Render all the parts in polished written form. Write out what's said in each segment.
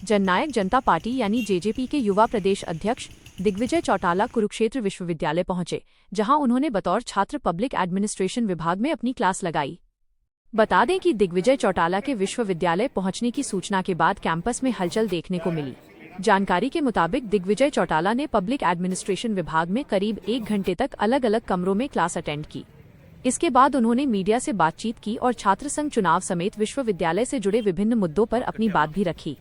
जननायक जनता party यानी JJP के युवा प्रदेश अध्यक्ष दिग्विजय चौटाला कुरुक्षेत्र विश्वविद्यालय पहुंचे, जहां उन्होंने बतौर छात्र पब्लिक एडमिनिस्ट्रेशन विभाग में अपनी क्लास लगाई। बता दें कि दिग्विजय चौटाला के विश्वविद्यालय पहुंचने की सूचना के बाद कैंपस में हलचल देखने को मिली। जानकारी के मुताबिक दिग्विजय चौटाला ने पब्लिक एडमिनिस्ट्रेशन विभाग में करीब 1 घंटे तक अलग अलग कमरों में क्लास अटेंड की। इसके बाद उन्होंने मीडिया से बातचीत की और छात्र संघ चुनाव समेत विश्वविद्यालय से जुड़े विभिन्न मुद्दों पर अपनी बात भी रखी।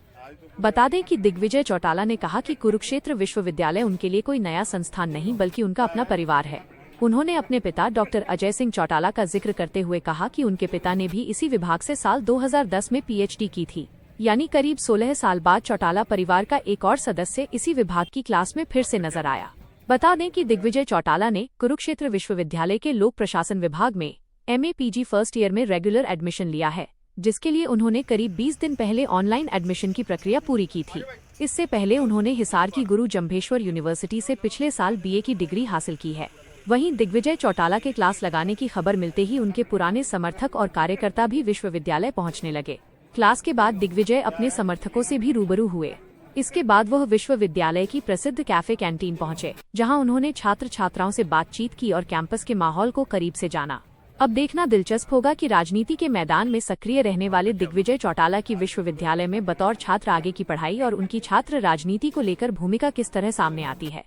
बता दें कि दिग्विजय चौटाला ने कहा कि कुरुक्षेत्र विश्वविद्यालय उनके लिए कोई नया संस्थान नहीं बल्कि उनका अपना परिवार है। उन्होंने अपने पिता डॉक्टर अजय सिंह चौटाला का जिक्र करते हुए कहा कि उनके पिता ने भी इसी विभाग से साल 2010 में पीएचडी की थी, यानी करीब 16 साल बाद चौटाला परिवार का एक और सदस्य इसी विभाग की क्लास में फिर से नजर आया। बता दें कि दिग्विजय चौटाला ने कुरुक्षेत्र विश्वविद्यालय के लोक प्रशासन विभाग में MA PG फर्स्ट ईयर में रेगुलर एडमिशन लिया है, जिसके लिए उन्होंने करीब 20 दिन पहले ऑनलाइन एडमिशन की प्रक्रिया पूरी की थी। इससे पहले उन्होंने हिसार की गुरु जम्भेश्वर यूनिवर्सिटी से पिछले साल BA की डिग्री हासिल की है। वहीं दिग्विजय चौटाला के क्लास लगाने की खबर मिलते ही उनके पुराने समर्थक और कार्यकर्ता भी विश्वविद्यालय पहुंचने लगे। क्लास के बाद दिग्विजय अपने समर्थकों से भी रूबरू हुए। इसके बाद वह विश्वविद्यालय की प्रसिद्ध कैफे कैंटीन पहुंचे, जहां उन्होंने छात्र छात्राओं से बातचीत की और कैंपस के माहौल को करीब से जाना। अब देखना दिलचस्प होगा कि राजनीति के मैदान में सक्रिय रहने वाले दिग्विजय चौटाला की विश्वविद्यालय में बतौर छात्र आगे की पढ़ाई और उनकी छात्र राजनीति को लेकर भूमिका किस तरह सामने आती है।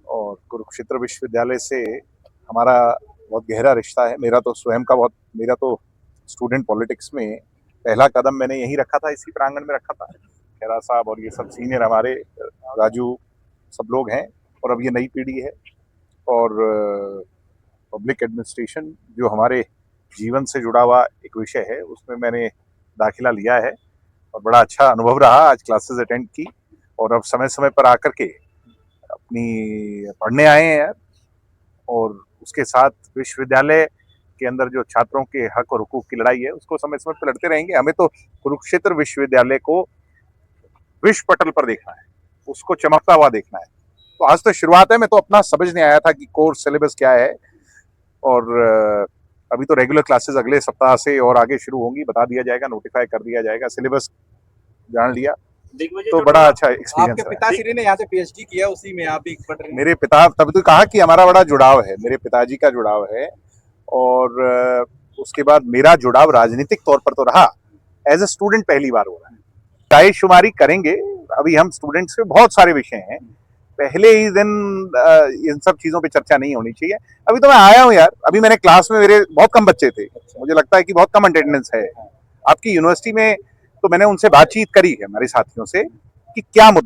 और कुरुक्षेत्र विश्वविद्यालय से हमारा बहुत गहरा रिश्ता है। मेरा तो स्टूडेंट पॉलिटिक्स में पहला कदम मैंने यहीं रखा था, इसी प्रांगण में रखा था। खैरा साहब और ये सब सीनियर हमारे राजू सब लोग हैं, और अब ये नई पीढ़ी है। और पब्लिक एडमिनिस्ट्रेशन जो हमारे जीवन से जुड़ा हुआ एक विषय है, उसमें मैंने दाखिला लिया है और बड़ा अच्छा अनुभव रहा। आज क्लासेस अटेंड की और अब समय समय पर आकर के अपनी पढ़ने आए हैं यार। और उसके साथ विश्वविद्यालय के अंदर जो छात्रों के हक और हुकूक की लड़ाई है, उसको समय समय पर लड़ते रहेंगे। हमें तो कुरुक्षेत्र विश्वविद्यालय को विश्व पटल पर देखना है, उसको चमकता हुआ देखना है। तो आज तो शुरुआत है, मैं तो अपना समझ नहीं आया था कि कोर्स सिलेबस क्या है। और अभी तो रेगुलर क्लासेस अगले सप्ताह से और आगे शुरू होंगी, बता दिया जाएगा, नोटिफाई कर दिया जाएगा। सिलेबस जान लिया तो बड़ा अच्छा एक्सपीरियंस है। आपके पिताश्री ने यहाँ से पीएचडी किया, उसी में आप भी पढ़ रहे हैं। मेरे पिता, तभी तो कहा कि हमारा बड़ा जुड़ाव है, मेरे पिताजी का जुड़ाव है। और उसके बाद मेरा जुड़ाव राजनीतिक तौर पर तो रहा, एज ए स्टूडेंट पहली बार हो रहा है। रायशुमारी करेंगे, अभी हम स्टूडेंट्स के बहुत सारे विषय हैं, पहले ही दिन इन सब चीजों पे चर्चा नहीं होनी चाहिए। अभी तो मैं आया हूँ यार, अभी मैंने क्लास में, मेरे बहुत कम बच्चे थे, मुझे लगता है कि बहुत कम अटेंडेंस है। आपकी यूनिवर्सिटी में तो मैंने उनसे बातचीत करी है, हमारे साथियों से, कि क्या मुद्दा